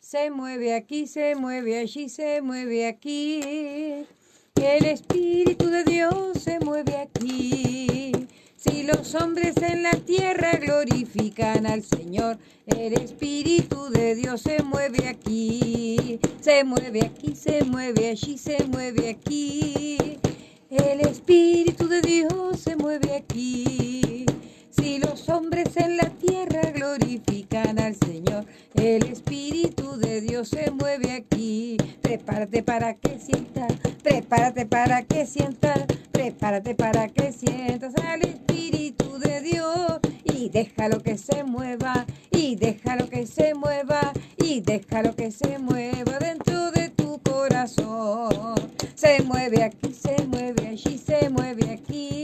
Se mueve aquí, se mueve allí, se mueve aquí. El Espíritu de Dios se mueve aquí. Si los hombres en la tierra glorifican al Señor, el Espíritu de Dios se mueve aquí. Se mueve aquí, se mueve allí, se mueve aquí. El Espíritu de Dios se mueve aquí. Si los hombres en la tierra glorifican al Señor, el Espíritu de Dios se mueve aquí. Prepárate para que sientas, prepárate para que sientas, prepárate para que sientas al Espíritu de Dios. Y déjalo que se mueva, y déjalo que se mueva, y déjalo que se mueva dentro de tu corazón. Se mueve aquí, se mueve allí, se mueve aquí.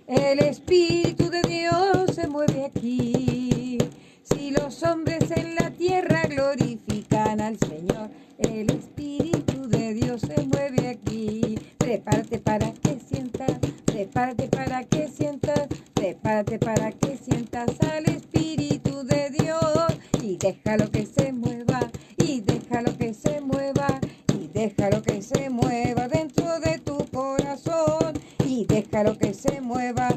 El Espíritu de Dios se mueve aquí. Si los hombres en la tierra glorifican al Señor, el Espíritu de Dios se mueve aquí. Prepárate para que sientas, prepárate para que sientas, prepárate para que sientas al Espíritu de Dios. Y déjalo que se mueva, y déjalo que se mueva, y déjalo que se mueva dentro de tu corazón. Y déjalo que se mueva,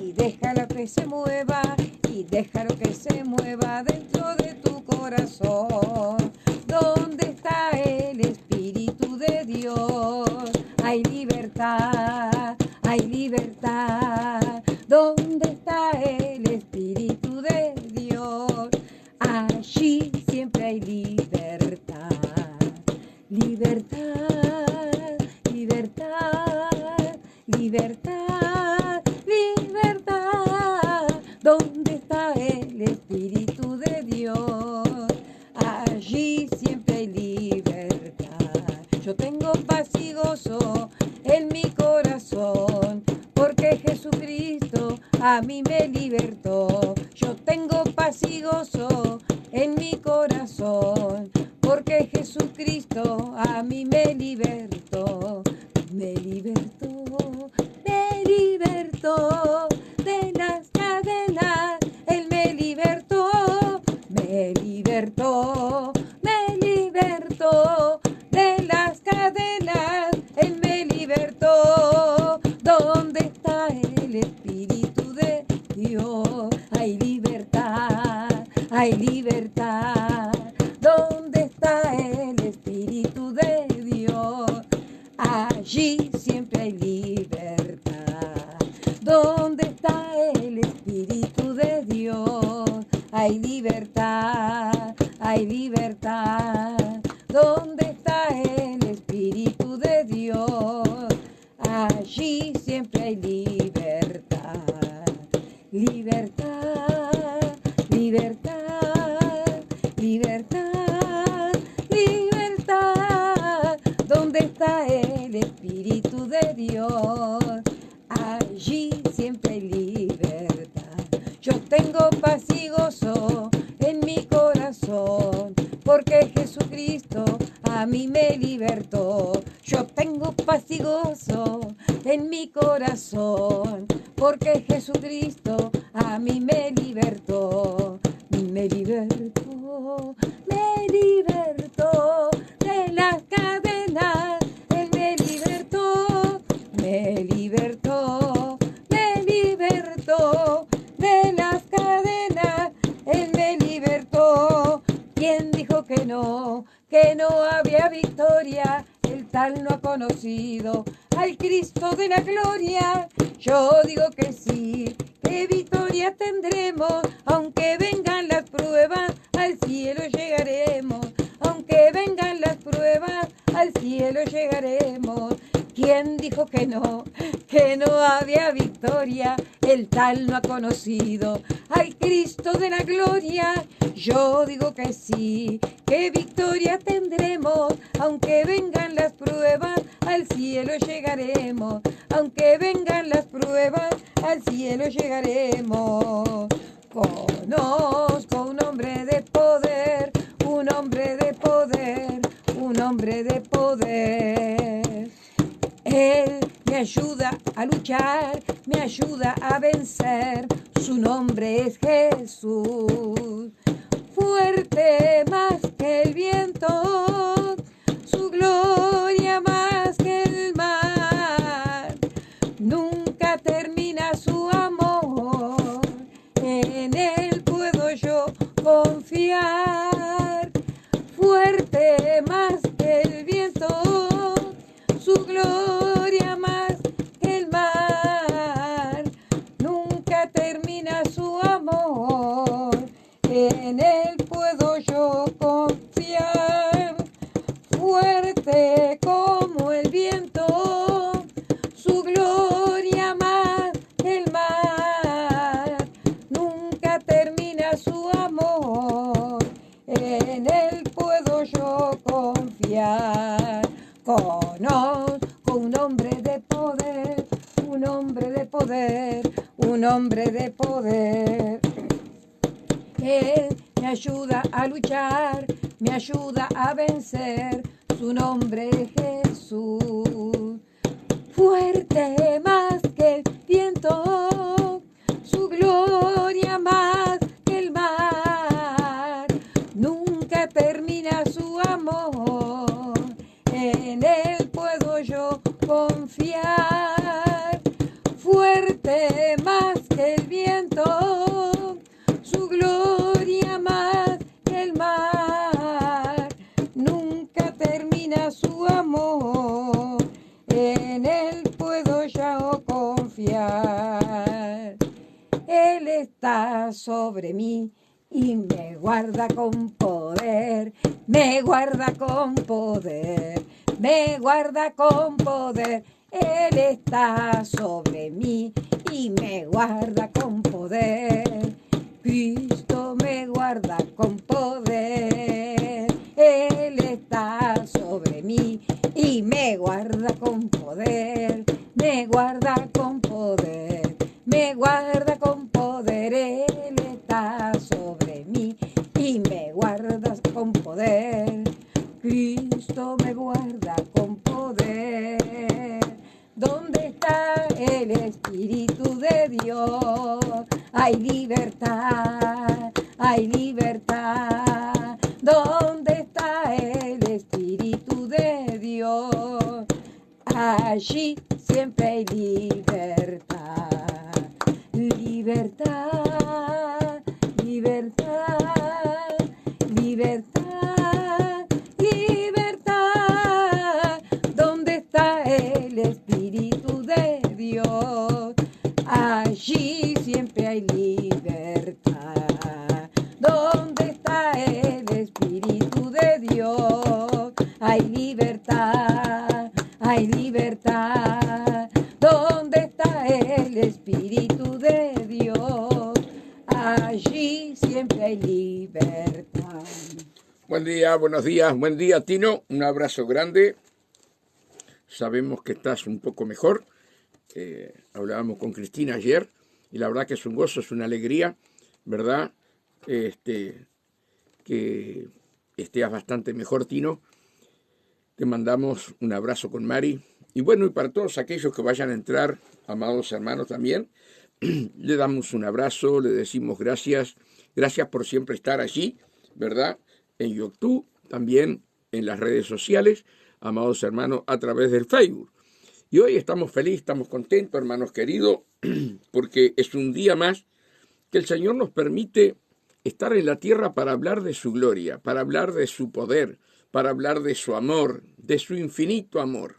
y déjalo que se mueva, y déjalo que se mueva dentro de tu corazón. ¿Dónde está el Espíritu de Dios? Hay libertad, hay libertad. ¿Dónde está el Espíritu de Dios? Allí siempre hay libertad. Libertad, libertad, libertad, libertad. ¿Dónde está el Espíritu de Dios? Allí siempre hay libertad. Yo tengo paz y gozo en mi corazón, porque Jesucristo a mí me libertó. Yo tengo paz y gozo en mi corazón, porque Jesucristo a mí me libertó. Me libertó, me libertó de las cadenas. Él me libertó, me libertó, me libertó de las cadenas. Él me libertó. ¿Dónde está el Espíritu de Dios? Hay libertad, hay libertad. ¿Dónde está el Espíritu de Dios? Allí siempre hay libertad. ¿Dónde está el Espíritu de Dios? Hay libertad, hay libertad. ¿Dónde está el Espíritu de Dios? Allí siempre hay libertad. Libertad, libertad, libertad, libertad. ¿Dónde está el Espíritu de Dios? Allí siempre hay libertad. Yo tengo paz y gozo en mi corazón, porque Jesucristo a mí me libertó. Yo tengo paz y gozo en mi corazón, porque Jesucristo a mí me libertó. Me libertó, me libertó de las cadenas. Él me libertó, me libertó, me libertó de las cadenas. Él me libertó. ¿Quién dijo que no había victoria? El tal no ha conocido al Cristo de la gloria. Yo digo que sí, que victoria tendremos. Aunque vengan las pruebas, al cielo llegaremos. Aunque vengan las pruebas, al cielo llegaremos. ¿Quién dijo que no había victoria? El tal no ha conocido al Cristo de la gloria. Yo digo que sí, que victoria tendremos. Aunque vengan las pruebas, al cielo llegaremos. Aunque vengan las pruebas, al cielo llegaremos. Conozco un hombre de poder, un hombre de poder, un hombre de poder. Él me ayuda a luchar, me ayuda a vencer. Su nombre es Jesús. Fuerte más que el yo confiar, fuerte como el viento, su gloria más que el mar, nunca termina su amor, en él puedo yo confiar. Conozco un hombre de poder, un hombre de poder, un hombre de poder. Él me ayuda a luchar, me ayuda a vencer, su nombre es Jesús. Fuerte más que el viento, su gloria más que el mar, nunca termina su amor, en él puedo yo confiar. Fuerte más que el viento, su gloria más que el mar, nunca termina su amor, en él puedo yo confiar. Él está sobre mí y me guarda con poder, me guarda con poder, me guarda con poder. Él está sobre mí y me guarda con poder. Cristo me guarda con poder. Él está sobre mí y me guarda con poder. Me guarda con poder. Me guarda con poder. Él está sobre mí y me guarda con poder. Cristo me guarda con poder. ¿Dónde está el Espíritu de Dios? Hay libertad, hay libertad. ¿Dónde está el Espíritu de Dios? Allí siempre hay libertad. Libertad, libertad, libertad, libertad. ¿Dónde está el Espíritu de Dios? Allí siempre hay libertad. ¿Dónde está el Espíritu de Dios? Hay libertad, hay libertad. ¿Dónde está el Espíritu de Dios? Allí siempre hay libertad. Buen día, buenos días, buen día Tino, un abrazo grande. Sabemos que estás un poco mejor. Hablábamos con Cristina ayer y la verdad que es un gozo, es una alegría, ¿verdad? Que estés bastante mejor, Tino. Te mandamos un abrazo con Mari. Y bueno, y para todos aquellos que vayan a entrar, amados hermanos también, le damos un abrazo, le decimos gracias. Gracias por siempre estar allí, ¿verdad? En YouTube, también en las redes sociales, amados hermanos, a través del Facebook. Y hoy estamos felices, estamos contentos, hermanos queridos, porque es un día más que el Señor nos permite estar en la tierra para hablar de su gloria, para hablar de su poder, para hablar de su amor, de su infinito amor.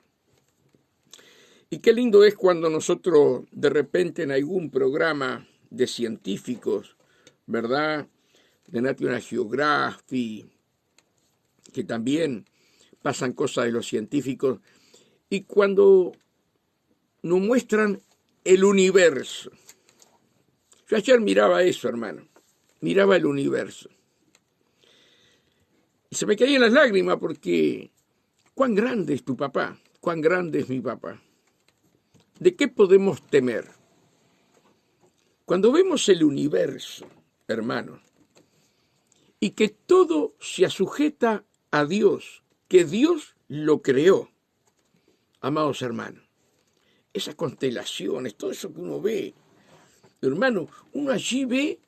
Y qué lindo es cuando nosotros de repente en algún programa de científicos, ¿verdad?, de National Geographic, que también pasan cosas de los científicos, y cuando nos muestran el universo. Yo ayer miraba eso, hermano, miraba el universo. Y se me caían las lágrimas porque cuán grande es tu papá, cuán grande es mi papá. ¿De qué podemos temer? Cuando vemos el universo, hermano, y que todo se sujeta a Dios, que Dios lo creó, amados hermanos, esas constelaciones, todo eso que uno ve, hermano, uno allí ve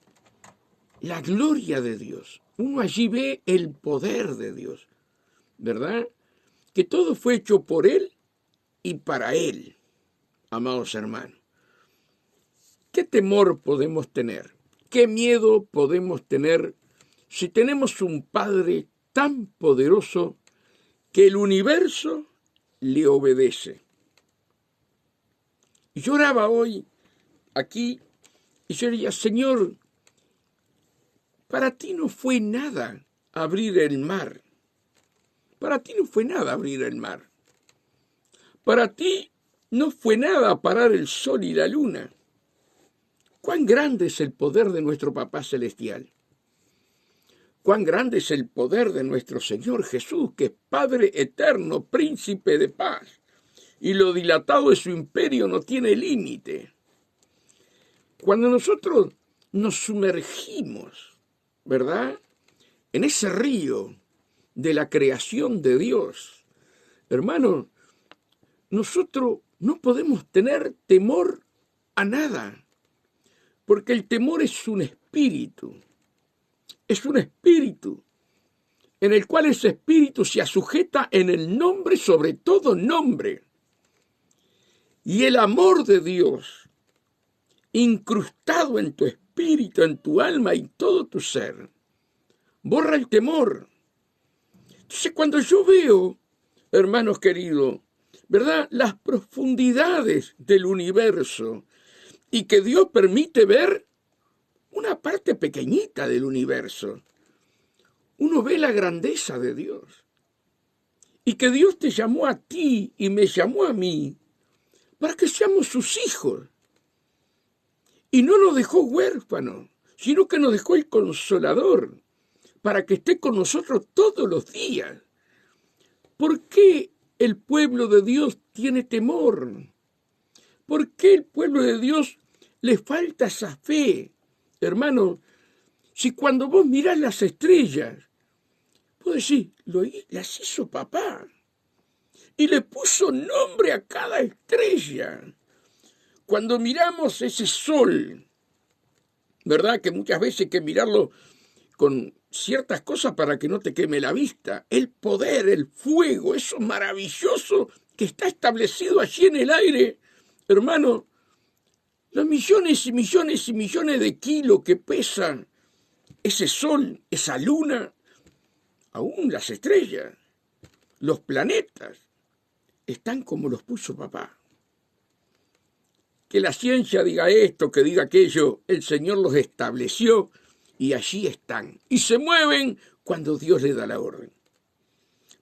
la gloria de Dios, uno allí ve el poder de Dios, ¿verdad? Que todo fue hecho por Él y para Él, amados hermanos. ¿Qué temor podemos tener? ¿Qué miedo podemos tener si tenemos un Padre tan poderoso que el universo le obedece? Y yo oraba hoy aquí y yo diría, Señor, para ti no fue nada abrir el mar. Para ti no fue nada abrir el mar. Para ti no fue nada parar el sol y la luna. Cuán grande es el poder de nuestro Papá Celestial. Cuán grande es el poder de nuestro Señor Jesús, que es Padre eterno, príncipe de paz. Y lo dilatado de su imperio no tiene límite. Cuando nosotros nos sumergimos, ¿verdad?, en ese río de la creación de Dios, hermano, nosotros no podemos tener temor a nada, porque el temor es un espíritu en el cual ese espíritu se sujeta en el nombre sobre todo nombre. Y el amor de Dios, incrustado en tu espíritu, en tu alma y todo tu ser, borra el temor. Entonces, cuando yo veo, hermanos queridos, ¿verdad?, las profundidades del universo y que Dios permite ver una parte pequeñita del universo, uno ve la grandeza de Dios. Y que Dios te llamó a ti y me llamó a mí para que seamos sus hijos. Y no nos dejó huérfanos, sino que nos dejó el Consolador, para que esté con nosotros todos los días. ¿Por qué el pueblo de Dios tiene temor? ¿Por qué el pueblo de Dios le falta esa fe? Hermano, si cuando vos mirás las estrellas, vos decís, las hizo papá. Y le puso nombre a cada estrella. Cuando miramos ese sol, ¿verdad?, que muchas veces hay que mirarlo con ciertas cosas para que no te queme la vista. El poder, el fuego, eso maravilloso que está establecido allí en el aire. Hermano, los millones y millones y millones de kilos que pesan ese sol, esa luna, aún las estrellas, los planetas, están como los puso papá. Que la ciencia diga esto, que diga aquello, el Señor los estableció y allí están. Y se mueven cuando Dios le da la orden.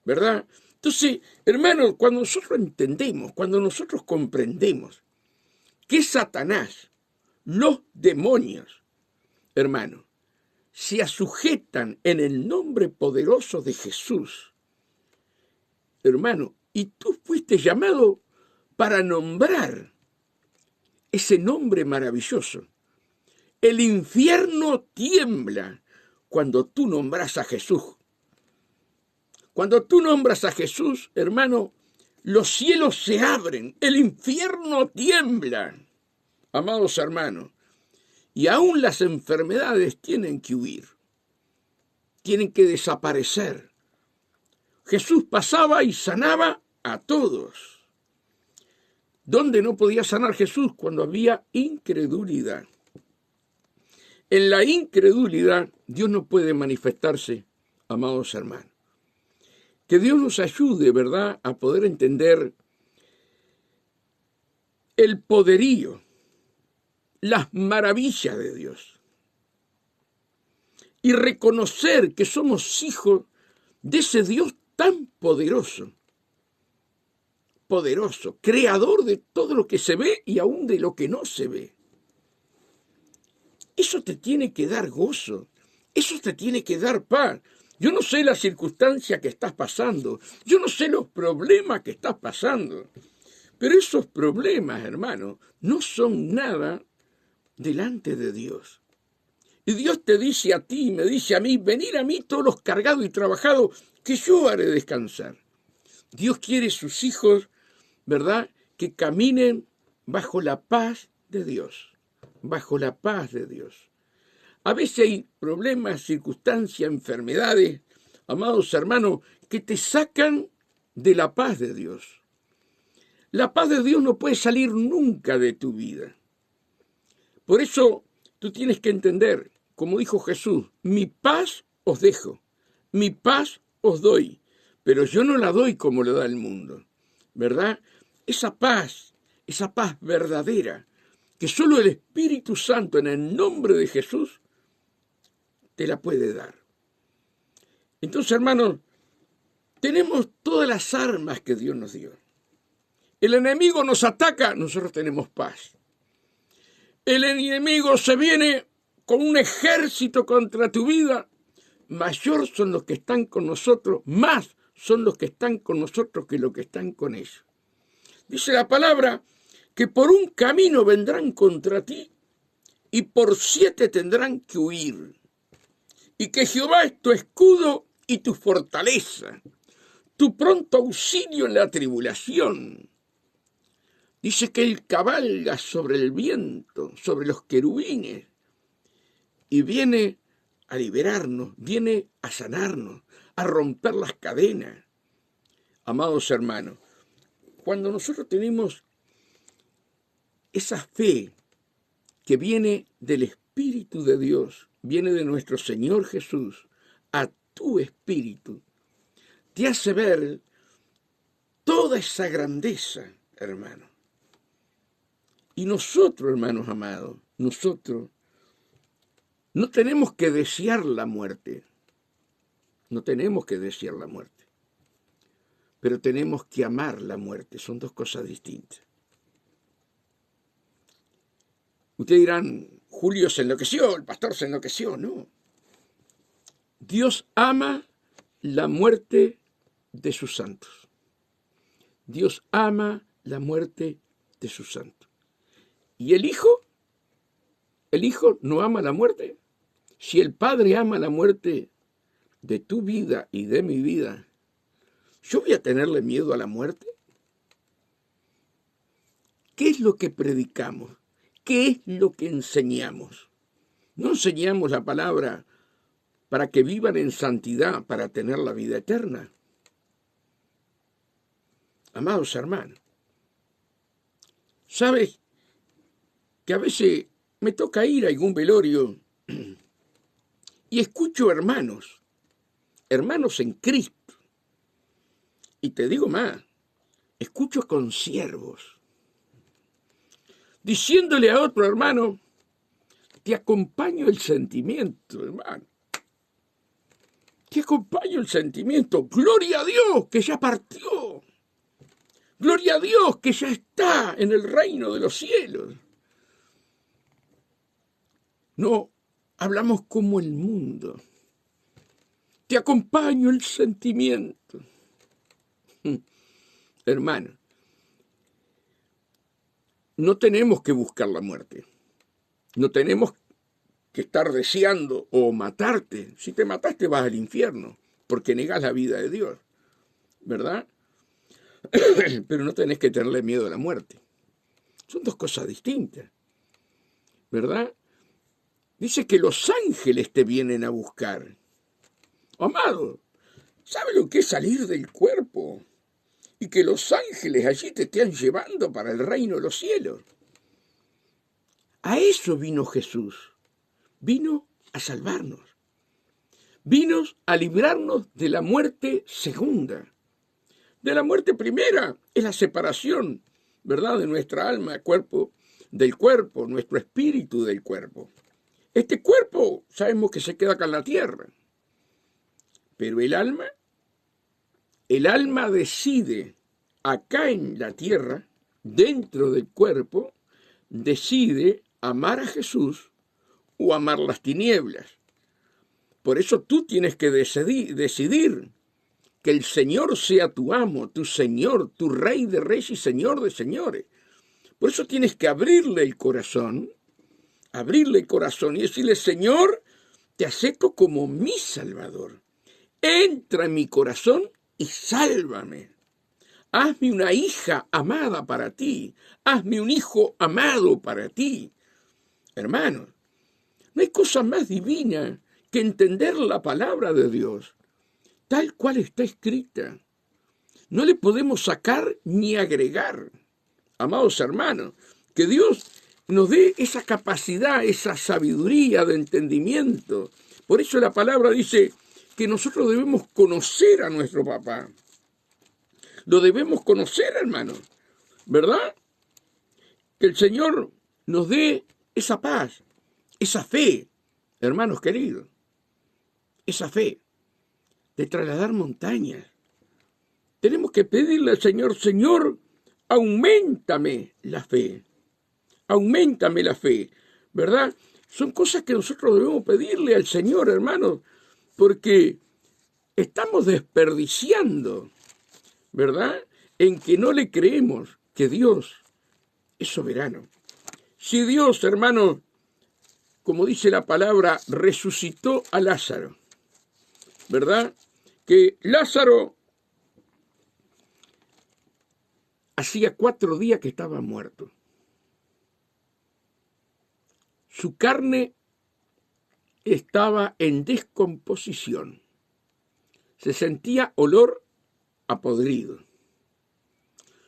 ¿Verdad? Entonces, hermanos, cuando nosotros entendemos, cuando nosotros comprendemos que Satanás, los demonios, hermano, se sujetan en el nombre poderoso de Jesús, hermano, y tú fuiste llamado para nombrar ese nombre maravilloso. El infierno tiembla cuando tú nombras a Jesús. Cuando tú nombras a Jesús, hermano, los cielos se abren, el infierno tiembla, amados hermanos, y aún las enfermedades tienen que huir, tienen que desaparecer. Jesús pasaba y sanaba a todos. ¿Dónde no podía sanar Jesús? Cuando había incredulidad. En la incredulidad Dios no puede manifestarse, amados hermanos. Que Dios nos ayude, ¿verdad?, a poder entender el poderío, las maravillas de Dios. Y reconocer que somos hijos de ese Dios tan poderoso, creador de todo lo que se ve y aún de lo que no se ve. Eso te tiene que dar gozo, eso te tiene que dar paz. Yo no sé la circunstancia que estás pasando, yo no sé los problemas que estás pasando, pero esos problemas, hermano, no son nada delante de Dios. Y Dios te dice a ti y me dice a mí, venid a mí todos los cargados y trabajados, que yo haré descansar. Dios quiere sus hijos, ¿verdad?, que caminen bajo la paz de Dios, bajo la paz de Dios. A veces hay problemas, circunstancias, enfermedades, amados hermanos, que te sacan de la paz de Dios. La paz de Dios no puede salir nunca de tu vida. Por eso tú tienes que entender, como dijo Jesús, mi paz os dejo, mi paz os doy, pero yo no la doy como la da el mundo, ¿verdad? Esa paz verdadera, que solo el Espíritu Santo en el nombre de Jesús te la puede dar. Entonces, hermanos, tenemos todas las armas que Dios nos dio. El enemigo nos ataca, nosotros tenemos paz. El enemigo se viene con un ejército contra tu vida. Mayor son los que están con nosotros, más son los que están con nosotros que los que están con ellos. Dice la palabra que por un camino vendrán contra ti y por 7 tendrán que huir. Y que Jehová es tu escudo y tu fortaleza, tu pronto auxilio en la tribulación. Dice que Él cabalga sobre el viento, sobre los querubines, y viene a liberarnos, viene a sanarnos, a romper las cadenas. Amados hermanos, cuando nosotros tenemos esa fe que viene del Espíritu de Dios, viene de nuestro Señor Jesús, a tu espíritu, te hace ver toda esa grandeza, hermano. Y nosotros, hermanos amados, nosotros no tenemos que desear la muerte. No tenemos que desear la muerte. Pero tenemos que amar la muerte. Son dos cosas distintas. Ustedes dirán, Julio se enloqueció, el pastor se enloqueció. No. Dios ama la muerte de sus santos. Dios ama la muerte de sus santos. ¿Y el Hijo? ¿El Hijo no ama la muerte? Si el Padre ama la muerte de tu vida y de mi vida, ¿yo voy a tenerle miedo a la muerte? ¿Qué es lo que predicamos? ¿Qué es lo que enseñamos? No enseñamos la palabra para que vivan en santidad, para tener la vida eterna. Amados hermanos, ¿sabes que a veces me toca ir a algún velorio y escucho hermanos en Cristo? Y te digo más, escucho consiervos diciéndole a otro hermano, te acompaño el sentimiento, hermano. Te acompaño el sentimiento. Gloria a Dios que ya partió. Gloria a Dios que ya está en el reino de los cielos. No, hablamos como el mundo. Te acompaño el sentimiento. Hermano, no tenemos que buscar la muerte. No tenemos que estar deseando o matarte. Si te mataste vas al infierno, porque negás la vida de Dios, ¿verdad? Pero no tenés que tenerle miedo a la muerte. Son dos cosas distintas, ¿verdad? Dice que los ángeles te vienen a buscar. Amado, ¿sabe lo que es salir del cuerpo? Y que los ángeles allí te estén llevando para el reino de los cielos. A eso vino Jesús. Vino a salvarnos. Vino a librarnos de la muerte segunda. De la muerte primera es la separación, ¿verdad?, de nuestra alma, del cuerpo, nuestro espíritu del cuerpo. Este cuerpo sabemos que se queda acá en la tierra. Pero el alma decide acá en la tierra, dentro del cuerpo, decide amar a Jesús o amar las tinieblas. Por eso tú tienes que decidir que el Señor sea tu amo, tu Señor, tu Rey de Reyes y Señor de Señores. Por eso tienes que abrirle el corazón y decirle, Señor, te acepto como mi Salvador. Entra en mi corazón y sálvame. Hazme una hija amada para ti. Hazme un hijo amado para ti. Hermanos, no hay cosa más divina que entender la palabra de Dios, tal cual está escrita. No le podemos sacar ni agregar. Amados hermanos, que Dios nos dé esa capacidad, esa sabiduría de entendimiento. Por eso la palabra dice que nosotros debemos conocer a nuestro papá. Lo debemos conocer, hermanos, ¿verdad? Que el Señor nos dé esa paz, esa fe, hermanos queridos, esa fe. de trasladar montañas. Tenemos que pedirle al Señor, Señor, auméntame la fe. Auméntame la fe, ¿verdad? Son cosas que nosotros debemos pedirle al Señor, hermanos, porque estamos desperdiciando, ¿verdad? En que no le creemos que Dios es soberano. Si Dios, hermanos, como dice la palabra, resucitó a Lázaro, ¿verdad? Que Lázaro hacía 4 días que estaba muerto. Su carne estaba en descomposición. Se sentía olor a podrido.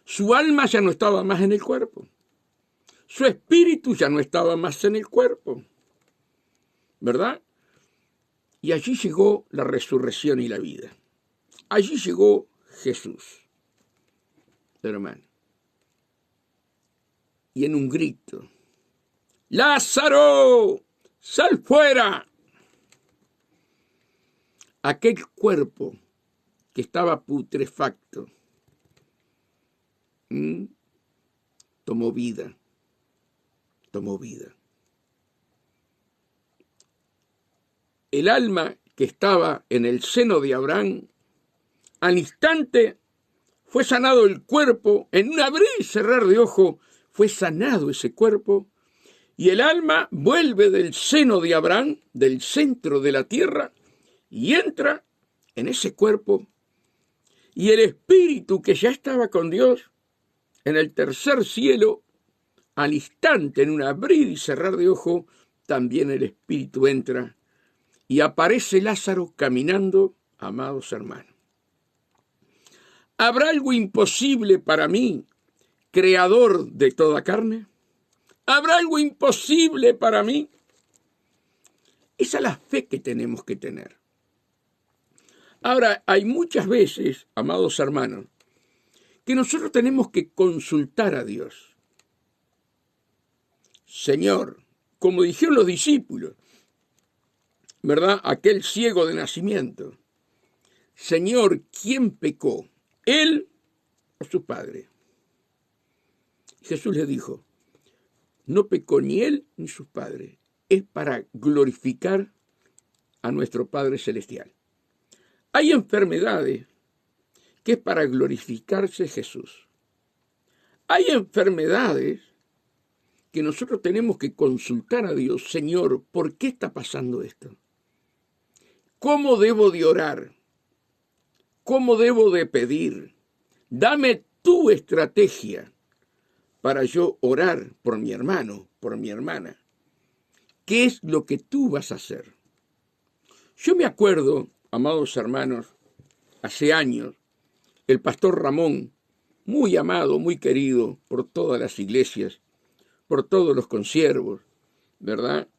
Su alma ya no estaba más en el cuerpo. Su espíritu ya no estaba más en el cuerpo. ¿Verdad? Y allí llegó la resurrección y la vida. Allí llegó Jesús, hermano. Y en un grito, ¡Lázaro, sal fuera! Aquel cuerpo que estaba putrefacto tomó vida. El alma que estaba en el seno de Abraham, al instante fue sanado el cuerpo, en un abrir y cerrar de ojo fue sanado ese cuerpo, y el alma vuelve del seno de Abraham, del centro de la tierra, y entra en ese cuerpo, y el espíritu que ya estaba con Dios, en el tercer cielo, al instante, en un abrir y cerrar de ojo, también el espíritu entra, y aparece Lázaro caminando, amados hermanos. ¿Habrá algo imposible para mí, creador de toda carne? ¿Habrá algo imposible para mí? Esa es la fe que tenemos que tener. Ahora, hay muchas veces, amados hermanos, que nosotros tenemos que consultar a Dios. Señor, como dijeron los discípulos, ¿verdad? Aquel ciego de nacimiento. Señor, ¿quién pecó? ¿Él o su padre? Jesús le dijo, no pecó ni él ni sus padres. Es para glorificar a nuestro Padre Celestial. Hay enfermedades que es para glorificarse Jesús. Hay enfermedades que nosotros tenemos que consultar a Dios. Señor, ¿por qué está pasando esto? ¿Cómo debo de orar? ¿Cómo debo de pedir? Dame tu estrategia para yo orar por mi hermano, por mi hermana. ¿Qué es lo que tú vas a hacer? Yo me acuerdo, amados hermanos, hace años, el pastor Ramón, muy amado, muy querido por todas las iglesias, por todos los consiervos, ¿verdad?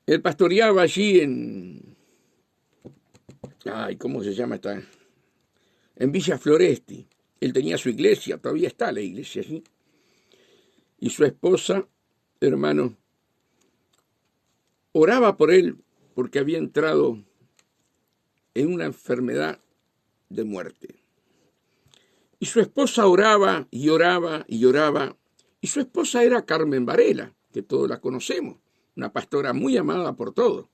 Él pastoreaba allí ¿cómo se llama esta? En Villa Floresti. Él tenía su iglesia, todavía está la iglesia allí. Y su esposa, hermano, oraba por él porque había entrado en una enfermedad de muerte. Y su esposa oraba y oraba y oraba. Y su esposa era Carmen Varela, que todos la conocemos, una pastora muy amada por todos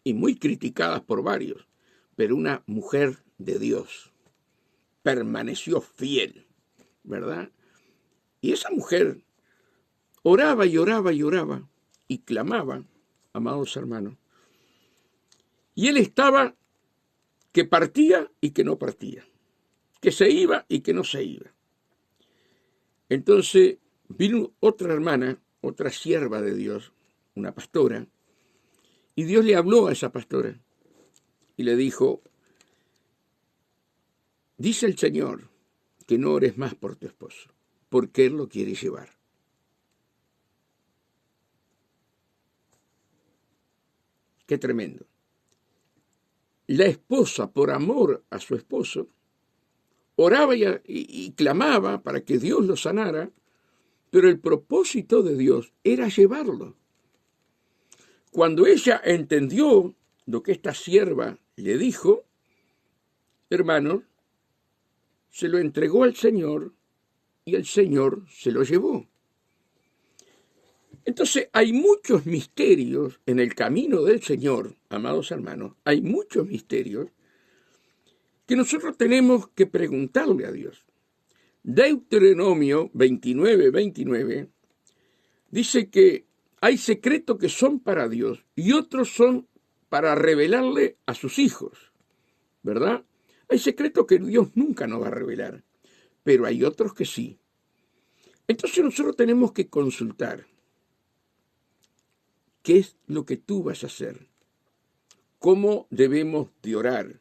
y muy criticada por varios, pero una mujer de Dios. Permaneció fiel, ¿verdad? Y esa mujer oraba y oraba y oraba y clamaba, amados hermanos. Y él estaba que partía y que no partía, que se iba y que no se iba. Entonces vino otra hermana, otra sierva de Dios, una pastora, y Dios le habló a esa pastora y le dijo, dice el Señor que no ores más por tu esposo, porque Él lo quiere llevar. Qué tremendo. La esposa, por amor a su esposo, oraba y clamaba para que Dios lo sanara, pero el propósito de Dios era llevarlo. Cuando ella entendió lo que esta sierva le dijo, hermanos, se lo entregó al Señor y el Señor se lo llevó. Entonces hay muchos misterios en el camino del Señor, amados hermanos, hay muchos misterios que nosotros tenemos que preguntarle a Dios. Deuteronomio 29:29 dice que hay secretos que son para Dios y otros son para revelarle a sus hijos, ¿verdad? Hay secretos que Dios nunca nos va a revelar, pero hay otros que sí. Entonces nosotros tenemos que consultar qué es lo que tú vas a hacer, cómo debemos de orar.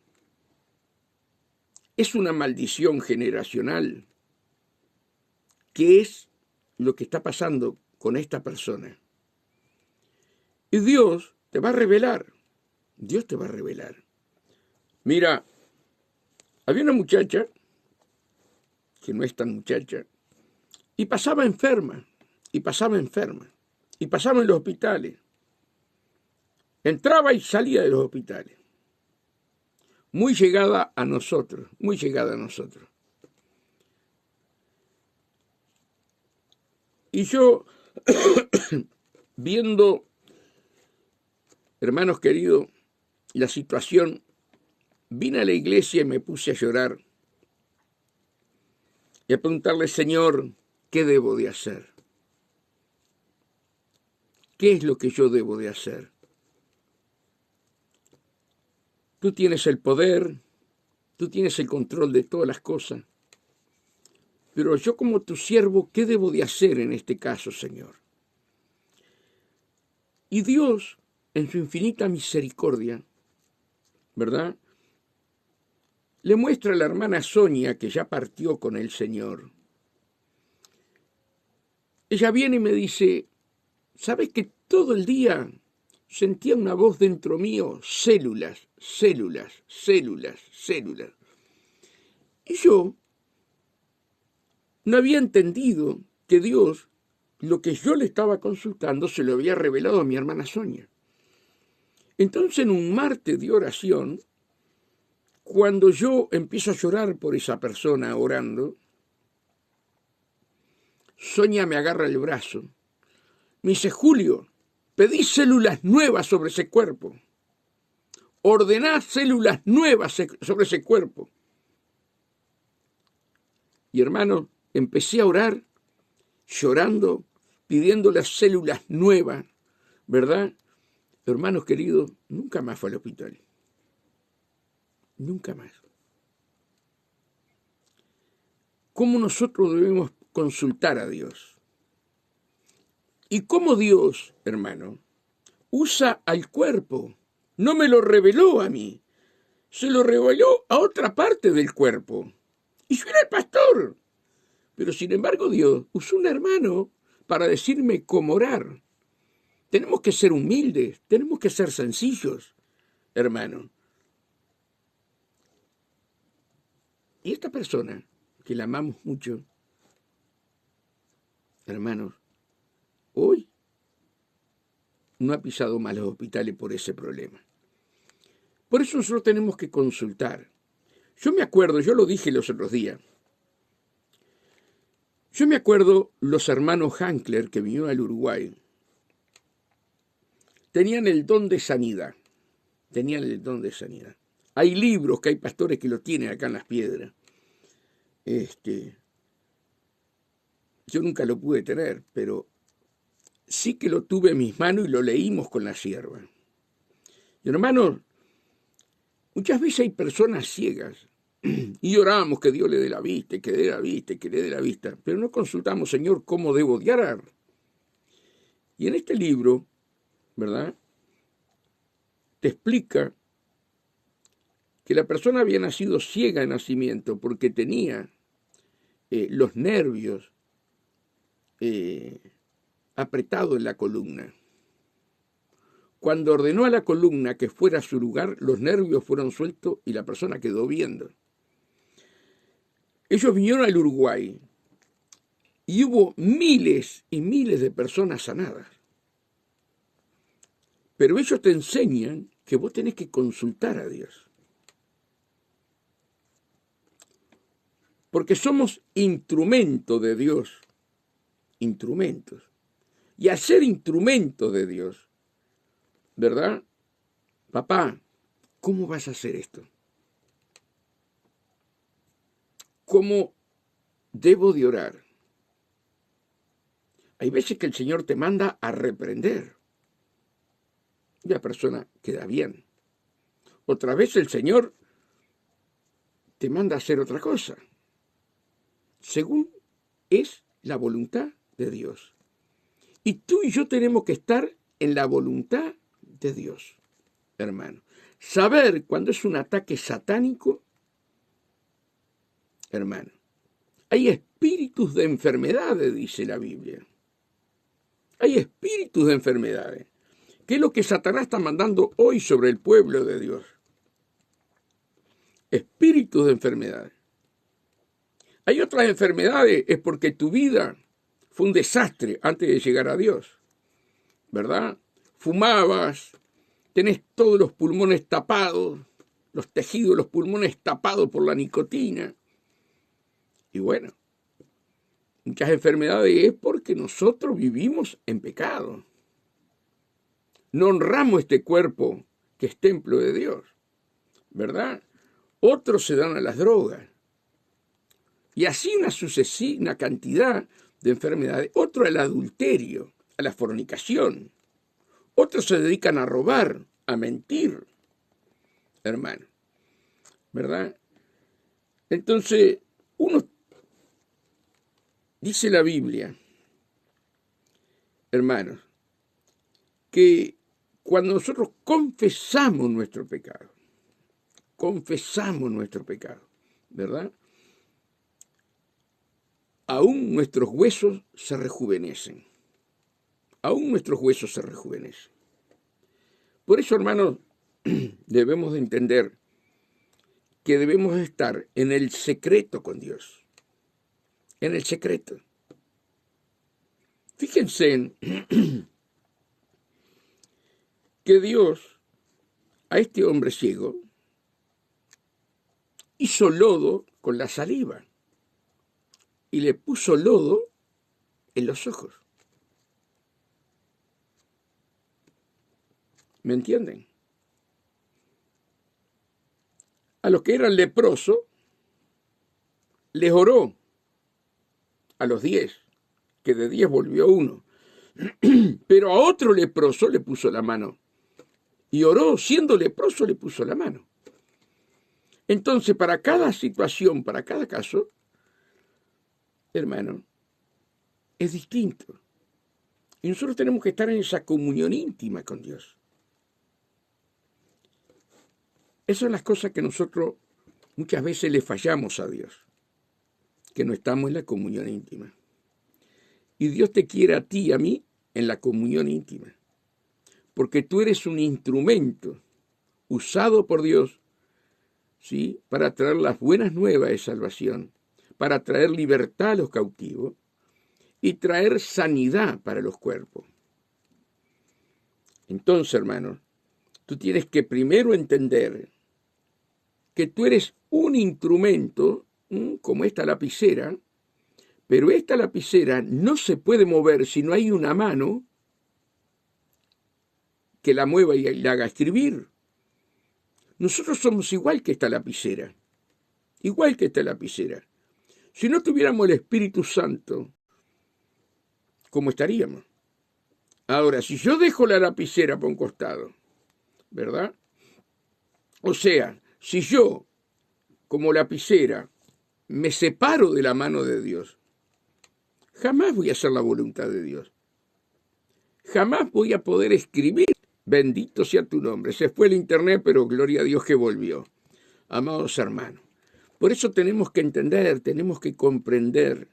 ¿Es una maldición generacional? ¿Qué es lo que está pasando con esta persona? Y Dios te va a revelar. Dios te va a revelar. Mira, había una muchacha, que no es tan muchacha, y pasaba enferma, y pasaba enferma, y pasaba en los hospitales. Entraba y salía de los hospitales. Muy llegada a nosotros, muy llegada a nosotros. Y yo, viendo, hermanos queridos, la situación, vine a la iglesia y me puse a llorar y a preguntarle, Señor, ¿qué debo de hacer? ¿Qué es lo que yo debo de hacer? Tú tienes el poder, tú tienes el control de todas las cosas, pero yo como tu siervo, ¿qué debo de hacer en este caso, Señor? Y Dios, en su infinita misericordia, ¿verdad?, le muestra a la hermana Sonia, que ya partió con el Señor. Ella viene y me dice, ¿sabes que todo el día sentía una voz dentro mío? Células, células, células, células. Y yo no había entendido que Dios, lo que yo le estaba consultando, se lo había revelado a mi hermana Sonia. Entonces, en un martes de oración, cuando yo empiezo a llorar por esa persona orando, Sonia me agarra el brazo. Me dice, Julio, pedí células nuevas sobre ese cuerpo. Ordená células nuevas sobre ese cuerpo. Y hermano, empecé a orar, llorando, pidiendo las células nuevas, ¿verdad? Hermanos queridos, nunca más fue al hospital. Nunca más. ¿Cómo nosotros debemos consultar a Dios? Y cómo Dios, hermano, usa al cuerpo. No me lo reveló a mí, se lo reveló a otra parte del cuerpo. Y yo era el pastor. Pero sin embargo Dios usó un hermano para decirme cómo orar. Tenemos que ser humildes, tenemos que ser sencillos, hermano. Y esta persona, que la amamos mucho, hermanos, hoy no ha pisado más los hospitales por ese problema. Por eso nosotros tenemos que consultar. Yo me acuerdo, yo lo dije los otros días, yo me acuerdo los hermanos Hankler que vinieron al Uruguay, tenían el don de sanidad, Hay libros que hay pastores que lo tienen acá en Las Piedras. Yo nunca lo pude tener, pero sí que lo tuve en mis manos y lo leímos con la sierva. Y hermanos, muchas veces hay personas ciegas y oramos que Dios le dé la vista, que le dé la vista, que le dé la vista, pero no consultamos, Señor, cómo debo de orar. Y en este libro, ¿verdad?, te explica que la persona había nacido ciega de nacimiento porque tenía los nervios apretados en la columna. Cuando ordenó a la columna que fuera a su lugar, los nervios fueron sueltos y la persona quedó viendo. Ellos vinieron al Uruguay y hubo miles y miles de personas sanadas. Pero ellos te enseñan que vos tenés que consultar a Dios. porque somos instrumento de Dios, instrumentos. Y al ser instrumento de Dios, ¿verdad? Papá, ¿cómo vas a hacer esto? ¿Cómo debo de orar? Hay veces que el Señor te manda a reprender y la persona queda bien. Otra vez el Señor te manda a hacer otra cosa, según es la voluntad de Dios. Y tú y yo tenemos que estar en la voluntad de Dios, hermano. Saber cuando es un ataque satánico, hermano. Hay espíritus de enfermedades, dice la Biblia. Hay espíritus de enfermedades. ¿Qué es lo que Satanás está mandando hoy sobre el pueblo de Dios? Espíritus de enfermedades. Hay otras enfermedades, es porque tu vida fue un desastre antes de llegar a Dios, ¿verdad? Fumabas, tenés todos los pulmones tapados, los tejidos de los pulmones tapados por la nicotina. Y bueno, muchas enfermedades es porque nosotros vivimos en pecado. No honramos este cuerpo que es templo de Dios, ¿verdad? Otros se dan a las drogas. Y así una cantidad de enfermedades. Otro al adulterio, a la fornicación. Otros se dedican a robar, a mentir, hermano, ¿verdad? Entonces, dice la Biblia, hermanos, que cuando nosotros confesamos nuestro pecado, ¿verdad? Aún nuestros huesos se rejuvenecen. Por eso, hermanos, debemos de entender que debemos estar en el secreto con Dios. En el secreto. Fíjense que Dios a este hombre ciego hizo lodo con la saliva y le puso lodo en los ojos. ¿Me entienden? A los que eran leprosos, les oró a los 10, que de 10 volvió 1. Pero a otro leproso le puso la mano. Y oró, siendo leproso, le puso la mano. Entonces, para cada situación, para cada caso, hermano, es distinto. Y nosotros tenemos que estar en esa comunión íntima con Dios. Esas son las cosas que nosotros muchas veces le fallamos a Dios, que no estamos en la comunión íntima. Y Dios te quiere a ti y a mí en la comunión íntima, porque tú eres un instrumento usado por Dios, ¿sí?, para traer las buenas nuevas de salvación, para traer libertad a los cautivos y traer sanidad para los cuerpos. Entonces, hermanos, tú tienes que primero entender que tú eres un instrumento, como esta lapicera, pero esta lapicera no se puede mover si no hay una mano que la mueva y la haga escribir. Nosotros somos igual que esta lapicera, Si no tuviéramos el Espíritu Santo, ¿cómo estaríamos? Ahora, si yo dejo la lapicera por un costado, ¿verdad? O sea, si yo, como lapicera, me separo de la mano de Dios, jamás voy a hacer la voluntad de Dios. Jamás voy a poder escribir. Bendito sea tu nombre. Se fue el internet, pero gloria a Dios que volvió. Amados hermanos, por eso tenemos que entender, tenemos que comprender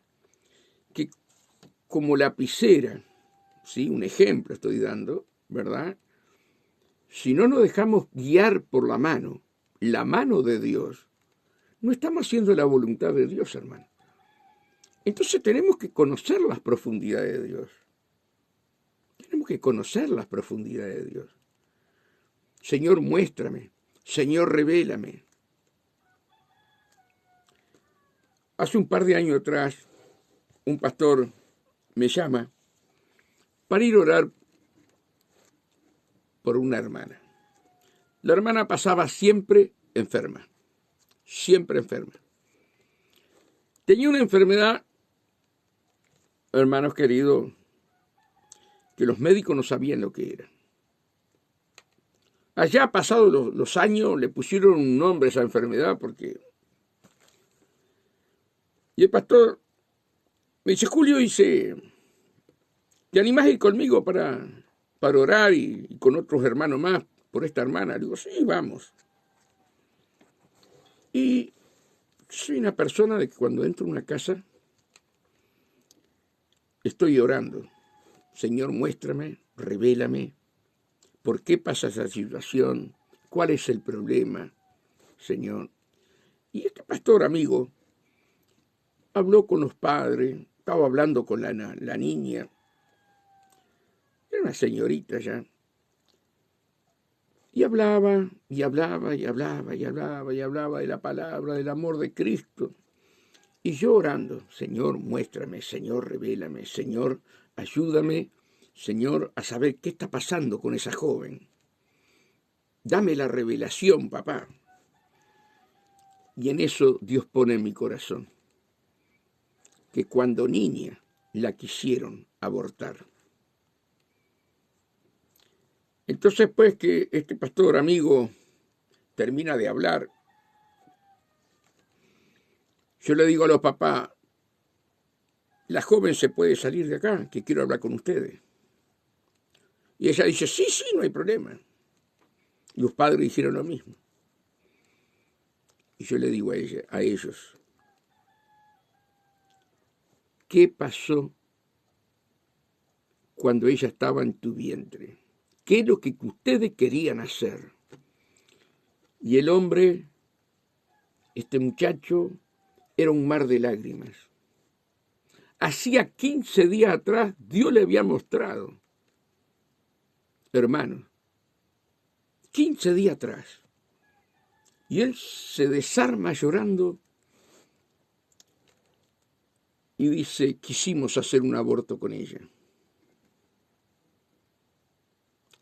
que como lapicera, ¿sí?, un ejemplo estoy dando, ¿verdad? Si no nos dejamos guiar por la mano de Dios, no estamos haciendo la voluntad de Dios, hermano. Entonces tenemos que conocer las profundidades de Dios. Señor, muéstrame. Señor, revélame. Hace un par de años atrás, un pastor me llama para ir a orar por una hermana. La hermana pasaba siempre enferma, siempre enferma. Tenía una enfermedad, hermanos queridos, que los médicos no sabían lo que era. Allá, pasados los años, le pusieron un nombre a esa enfermedad porque... Y el pastor me dice, Julio, dice, ¿te animás a ir conmigo para orar y con otros hermanos más por esta hermana? Le digo, sí, vamos. Y soy una persona de que cuando entro a una casa, estoy orando. Señor, muéstrame, revélame, ¿por qué pasa esa situación? ¿Cuál es el problema, Señor? Y este pastor amigo habló con los padres, estaba hablando con la niña, era una señorita ya, y hablaba, y hablaba, y hablaba, y hablaba, y hablaba de la palabra, del amor de Cristo. Y yo orando, Señor, muéstrame, Señor, revélame, Señor, ayúdame, Señor, a saber qué está pasando con esa joven. Dame la revelación, papá. Y en eso Dios pone en mi corazón que cuando niña la quisieron abortar. Entonces, pues, que este pastor amigo termina de hablar, yo le digo a los papás, la joven se puede salir de acá, que quiero hablar con ustedes. Y ella dice, sí, no hay problema. Y los padres dijeron lo mismo. Y yo le digo a ellos, ¿qué pasó cuando ella estaba en tu vientre? ¿Qué es lo que ustedes querían hacer? Y el hombre, este muchacho, era un mar de lágrimas. Hacía 15 días atrás Dios le había mostrado, hermano, 15 días atrás. Y él se desarma llorando y dice, quisimos hacer un aborto con ella.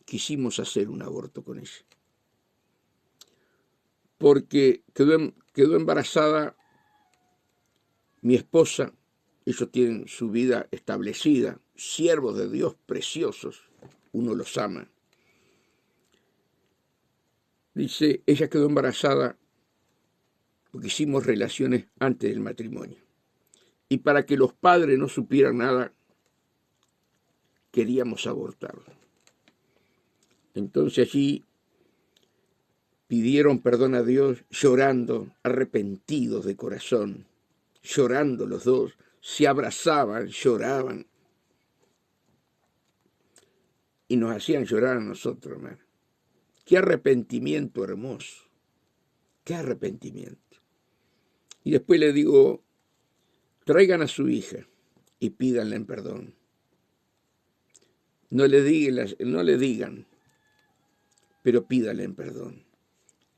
Quisimos hacer un aborto con ella. Porque quedó embarazada mi esposa, ellos tienen su vida establecida, siervos de Dios preciosos, uno los ama. Dice, ella quedó embarazada porque hicimos relaciones antes del matrimonio. Y para que los padres no supieran nada, queríamos abortarlo. Entonces allí pidieron perdón a Dios llorando, arrepentidos de corazón, llorando los dos, se abrazaban, lloraban y nos hacían llorar a nosotros, hermano. Qué arrepentimiento hermoso, qué arrepentimiento. Y después le digo, traigan a su hija y pídanle en perdón. No le digan, pero pídanle en perdón.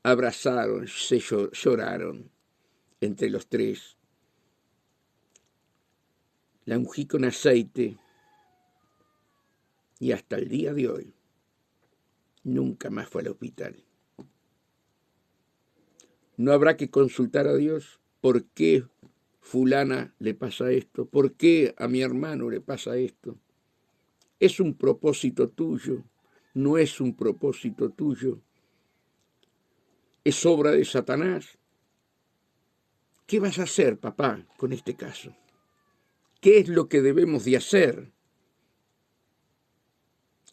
Abrazaron, lloraron entre los tres. La ungí con aceite y hasta el día de hoy nunca más fue al hospital. No habrá que consultar a Dios por qué fulana le pasa esto, por qué a mi hermano le pasa esto. Es un propósito tuyo, no es un propósito tuyo. Es obra de Satanás. ¿Qué vas a hacer, papá, con este caso? ¿Qué es lo que debemos de hacer?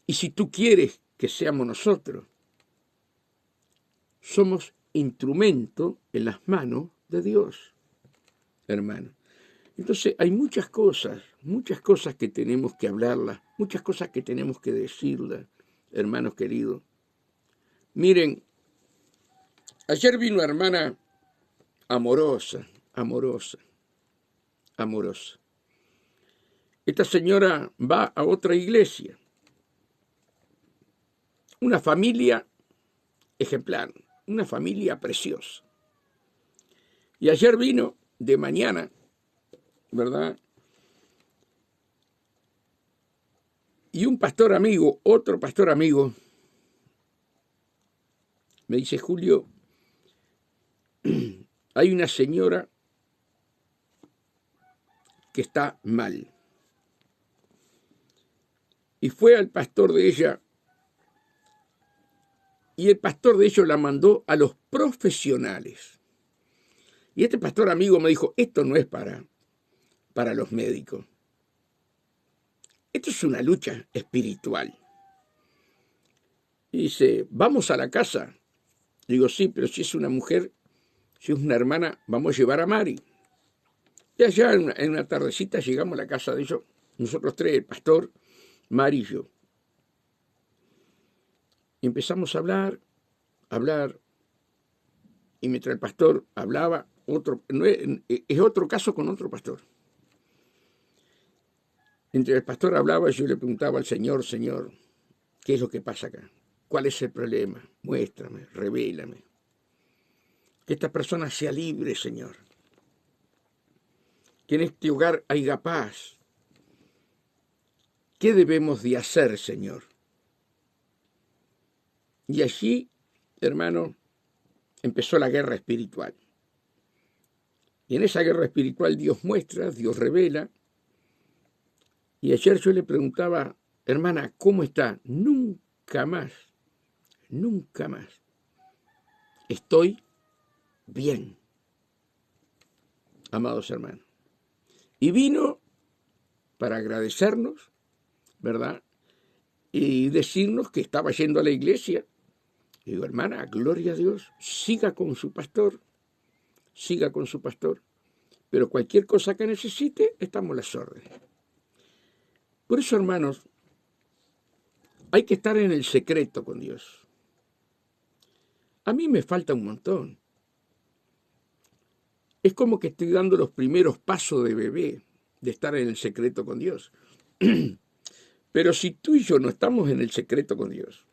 Y si tú quieres que seamos nosotros, somos instrumento en las manos de Dios, hermano. Entonces hay muchas cosas que tenemos que hablarlas, muchas cosas que tenemos que decirlas, hermanos queridos. Miren, ayer vino una hermana amorosa. Esta señora va a otra iglesia, una familia ejemplar, una familia preciosa. Y ayer vino de mañana, ¿verdad? Y un pastor amigo, otro pastor amigo, me dice, Julio, hay una señora que está mal. Y fue al pastor de ella, y el pastor de ellos la mandó a los profesionales. Y este pastor amigo me dijo, esto no es para los médicos. Esto es una lucha espiritual. Y dice, vamos a la casa. Digo, sí, pero si es una mujer, si es una hermana, vamos a llevar a Mari. Y allá en una tardecita llegamos a la casa de ellos, nosotros tres, el pastor, Mari y yo. Y empezamos a hablar, y mientras el pastor hablaba, es otro caso con otro pastor. Mientras el pastor hablaba, yo le preguntaba al Señor, Señor, ¿qué es lo que pasa acá? ¿Cuál es el problema? Muéstrame, revélame. Que esta persona sea libre, Señor. Que en este hogar haya paz. ¿Qué debemos de hacer, Señor? Y allí, hermano, empezó la guerra espiritual. Y en esa guerra espiritual Dios muestra, Dios revela. Y ayer yo le preguntaba, hermana, ¿cómo está? Nunca más. Estoy bien, amados hermanos. Y vino para agradecernos, ¿verdad? Y decirnos que estaba yendo a la iglesia. Y digo, hermana, gloria a Dios, siga con su pastor. Pero cualquier cosa que necesite, estamos a las órdenes. Por eso, hermanos, hay que estar en el secreto con Dios. A mí me falta un montón. Es como que estoy dando los primeros pasos de bebé, de estar en el secreto con Dios. Pero si tú y yo no estamos en el secreto con Dios,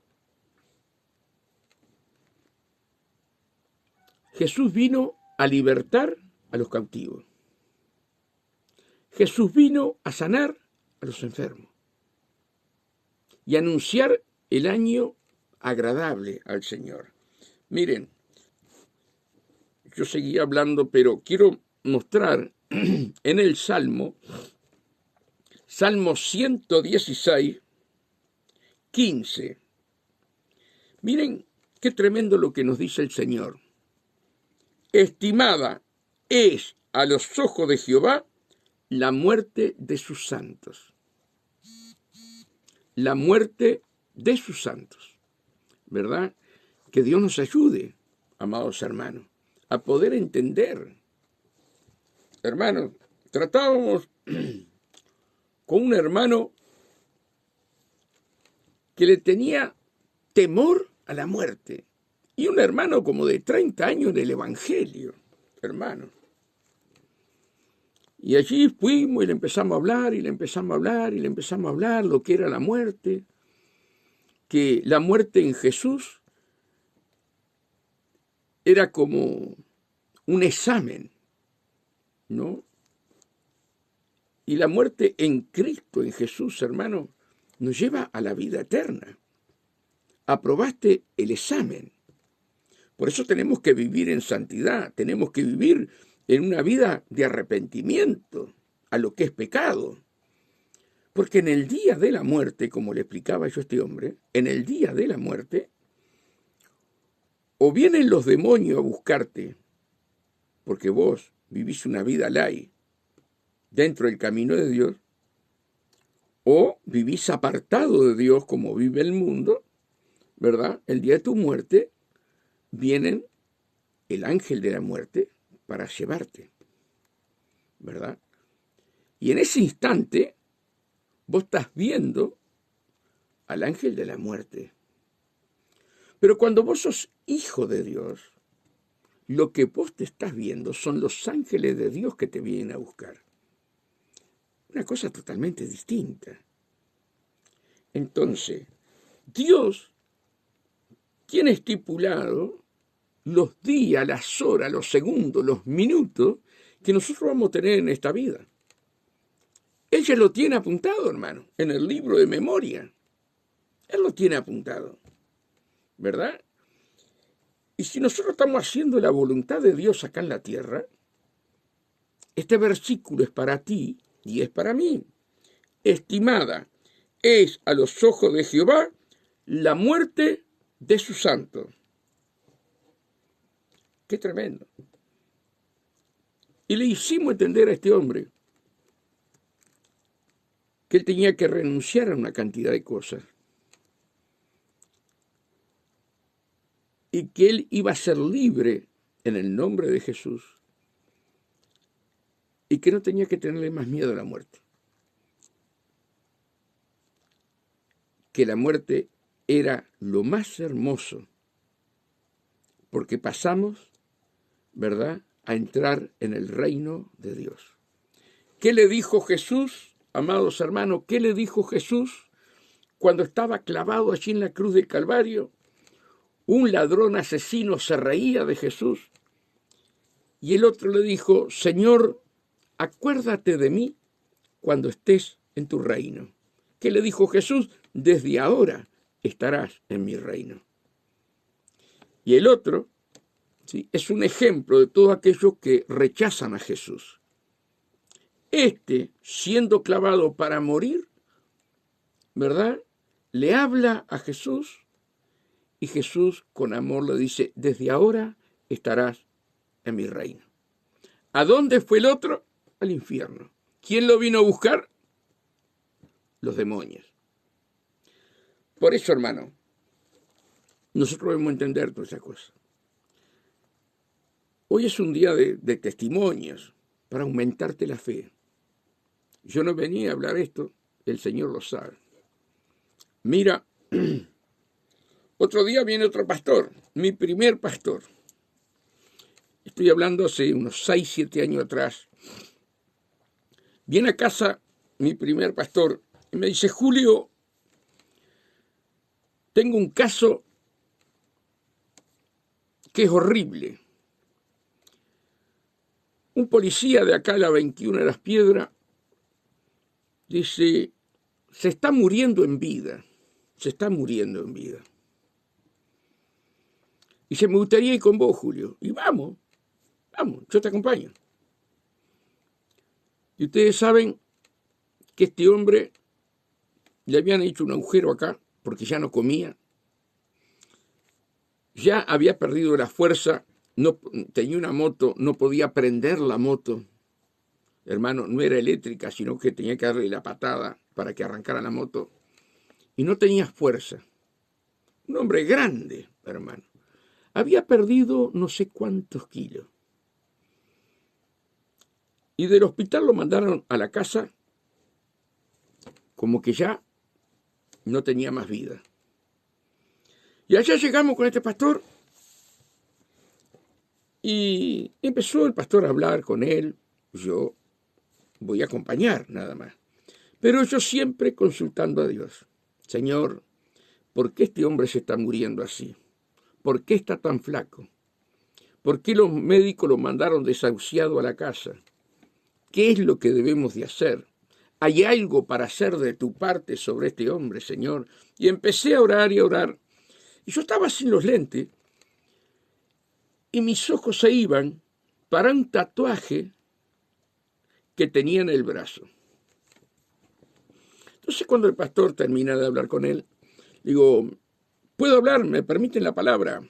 Jesús vino a libertar a los cautivos. Jesús vino a sanar a los enfermos y a anunciar el año agradable al Señor. Miren, yo seguía hablando, pero quiero mostrar en el Salmo 116, 15. Miren qué tremendo lo que nos dice el Señor. Estimada es a los ojos de Jehová la muerte de sus santos. La muerte de sus santos. ¿Verdad? Que Dios nos ayude, amados hermanos, a poder entender. Hermanos, tratábamos con un hermano que le tenía temor a la muerte. Y un hermano como de 30 años en el Evangelio, hermano. Y allí fuimos y le empezamos a hablar, lo que era la muerte, que la muerte en Jesús era como un examen, ¿no? Y la muerte en Cristo, en Jesús, hermano, nos lleva a la vida eterna. Aprobaste el examen. Por eso tenemos que vivir en santidad, tenemos que vivir en una vida de arrepentimiento a lo que es pecado. Porque en el día de la muerte, como le explicaba yo a este hombre, en el día de la muerte, o vienen los demonios a buscarte, porque vos vivís una vida light dentro del camino de Dios, o vivís apartado de Dios como vive el mundo, ¿verdad? El día de tu muerte vienen el ángel de la muerte para llevarte, ¿verdad? Y en ese instante vos estás viendo al ángel de la muerte. Pero cuando vos sos hijo de Dios, lo que vos te estás viendo son los ángeles de Dios que te vienen a buscar. Una cosa totalmente distinta. Entonces, Dios tiene estipulado los días, las horas, los segundos, los minutos que nosotros vamos a tener en esta vida. Él ya lo tiene apuntado, hermano, en el libro de memoria. Él lo tiene apuntado, ¿verdad? Y si nosotros estamos haciendo la voluntad de Dios acá en la tierra, este versículo es para ti y es para mí. Estimada es a los ojos de Jehová la muerte de sus santos. Qué tremendo. Y le hicimos entender a este hombre que él tenía que renunciar a una cantidad de cosas. Y que él iba a ser libre en el nombre de Jesús. Y que no tenía que tenerle más miedo a la muerte. Que la muerte era lo más hermoso. Porque pasamos, ¿verdad?, a entrar en el reino de Dios. ¿Qué le dijo Jesús, amados hermanos? ¿Qué le dijo Jesús cuando estaba clavado allí en la cruz del Calvario? Un ladrón asesino se reía de Jesús y el otro le dijo: Señor, acuérdate de mí cuando estés en tu reino. ¿Qué le dijo Jesús? Desde ahora estarás en mi reino. Y el otro, ¿sí?, es un ejemplo de todos aquellos que rechazan a Jesús. Siendo clavado para morir, ¿verdad?, le habla a Jesús y Jesús con amor le dice: desde ahora estarás en mi reino. ¿A dónde fue el otro? Al infierno. ¿Quién lo vino a buscar? Los demonios. Por eso, hermano, nosotros debemos entender todas esas cosas. Hoy es un día de testimonios para aumentarte la fe. Yo no venía a hablar esto, el Señor lo sabe. Mira, otro día viene otro pastor, mi primer pastor. Estoy hablando hace unos 6, 7 años atrás. Viene a casa mi primer pastor y me dice: Julio, tengo un caso que es horrible. Un policía de acá, la 21 de las Piedras, dice: se está muriendo en vida. Se está muriendo en vida. Dice: me gustaría ir con vos, Julio. Y vamos, yo te acompaño. Y ustedes saben que este hombre le habían hecho un agujero acá porque ya no comía. Ya había perdido la fuerza, no tenía una moto, no podía prender la moto. Hermano, no era eléctrica, sino que tenía que darle la patada para que arrancara la moto. Y no tenía fuerza. Un hombre grande, hermano. Había perdido no sé cuántos kilos. Y del hospital lo mandaron a la casa como que ya no tenía más vida. Y allá llegamos con este pastor y empezó el pastor a hablar con él. Yo voy a acompañar nada más. Pero yo siempre consultando a Dios: Señor, ¿por qué este hombre se está muriendo así? ¿Por qué está tan flaco? ¿Por qué los médicos lo mandaron desahuciado a la casa? ¿Qué es lo que debemos de hacer? ¿Hay algo para hacer de tu parte sobre este hombre, Señor? Y empecé a orar y a orar. Y yo estaba sin los lentes y mis ojos se iban para un tatuaje que tenía en el brazo. Entonces, cuando el pastor termina de hablar con él, digo: ¿puedo hablar? ¿Me permiten la palabra?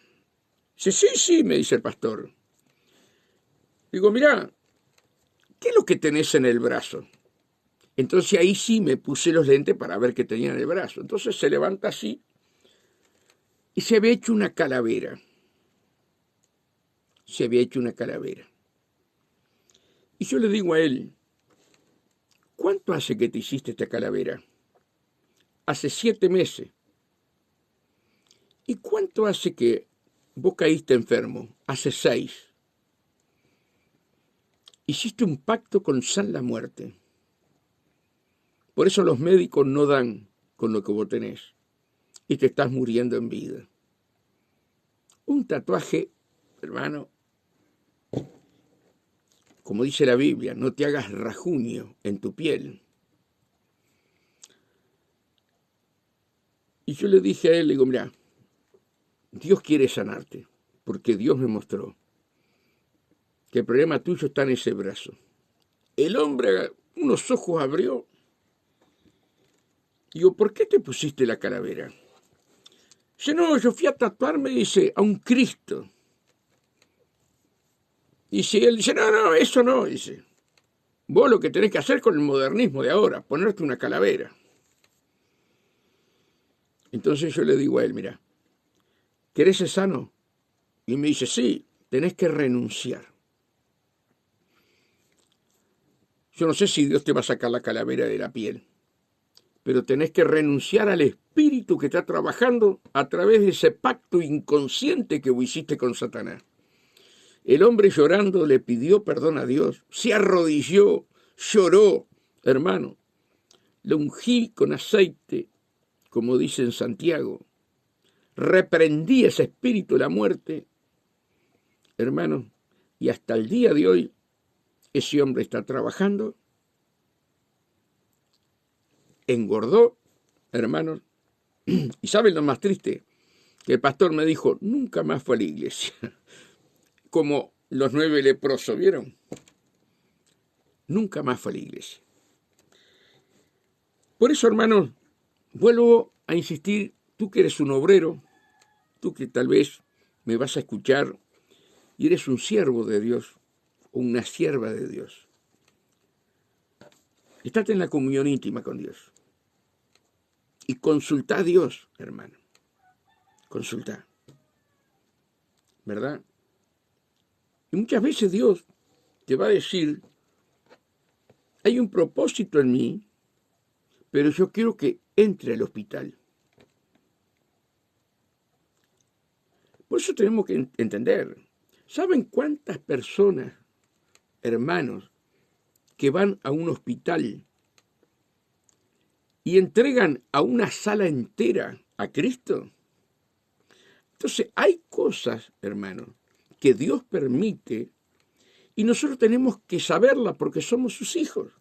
Dice: sí, me dice el pastor. Digo: mirá, ¿qué es lo que tenés en el brazo? Entonces ahí sí me puse los lentes para ver qué tenía en el brazo. Entonces se levanta así y se había hecho una calavera. Se había hecho una calavera. Y yo le digo a él: ¿cuánto hace que te hiciste esta calavera? Hace 7 meses. ¿Y cuánto hace que vos caíste enfermo? Hace 6. Hiciste un pacto con San la muerte. Por eso los médicos no dan con lo que vos tenés. Y te estás muriendo en vida. Un tatuaje, hermano, como dice la Biblia, no te hagas rajuño en tu piel. Y yo le dije a él, le digo, mira, Dios quiere sanarte, porque Dios me mostró que el problema tuyo está en ese brazo. El hombre unos ojos abrió. Digo, ¿por qué te pusiste la calavera? Dice, no, yo fui a tatuarme, dice, a un Cristo. Y si él dice, no, eso no, dice. Vos lo que tenés que hacer con el modernismo de ahora, ponerte una calavera. Entonces yo le digo a él, mira, ¿querés ser sano? Y me dice, sí, tenés que renunciar. Yo no sé si Dios te va a sacar la calavera de la piel, pero tenés que renunciar al espíritu que está trabajando a través de ese pacto inconsciente que hiciste con Satanás. El hombre llorando le pidió perdón a Dios, se arrodilló, lloró, hermano. Lo ungí con aceite, como dice en Santiago. Reprendí ese espíritu de la muerte, hermano, y hasta el día de hoy ese hombre está trabajando, engordó, hermanos, y ¿saben lo más triste? Que el pastor me dijo, nunca más fue a la iglesia, como los 9 leprosos, ¿vieron? Nunca más fue a la iglesia. Por eso, hermanos, vuelvo a insistir, tú que eres un obrero, tú que tal vez me vas a escuchar y eres un siervo de Dios o una sierva de Dios. Estate en la comunión íntima con Dios. Y consultá a Dios, hermano. Consultá. ¿Verdad? Y muchas veces Dios te va a decir, hay un propósito en mí, pero yo quiero que entre al hospital. Por eso tenemos que entender. ¿Saben cuántas personas, hermanos, que van a un hospital y entregan a una sala entera a Cristo? Entonces, hay cosas, hermanos, que Dios permite y nosotros tenemos que saberla porque somos sus hijos.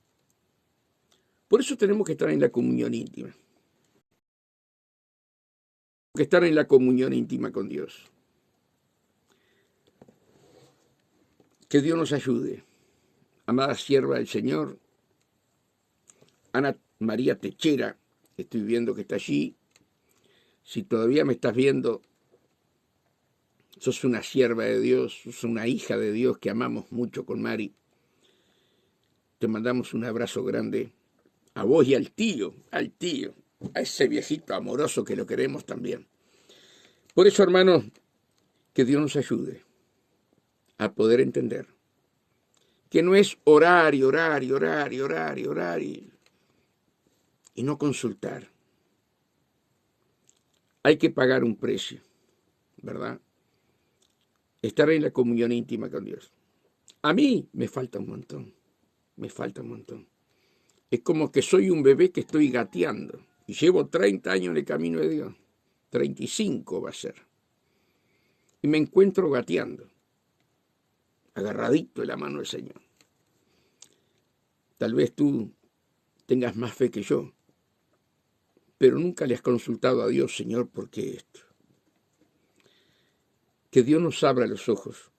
Por eso tenemos que estar en la comunión íntima. Que estar en la comunión íntima con Dios. Que Dios nos ayude. Amada sierva del Señor, Ana María Techera, estoy viendo que está allí. Si todavía me estás viendo, sos una sierva de Dios, sos una hija de Dios que amamos mucho con Mari. Te mandamos un abrazo grande a vos y al tío, a ese viejito amoroso que lo queremos también. Por eso, hermanos, que Dios nos ayude a poder entender que no es orar y orar y orar y orar y orar y no consultar. Hay que pagar un precio, ¿verdad? Estar en la comunión íntima con Dios. A mí me falta un montón, me falta un montón. Es como que soy un bebé que estoy gateando y llevo 30 años en el camino de Dios, 35 va a ser. Y me encuentro gateando, agarradito de la mano del Señor. Tal vez tú tengas más fe que yo, pero nunca le has consultado a Dios, Señor, ¿por qué esto? Que Dios nos abra los ojos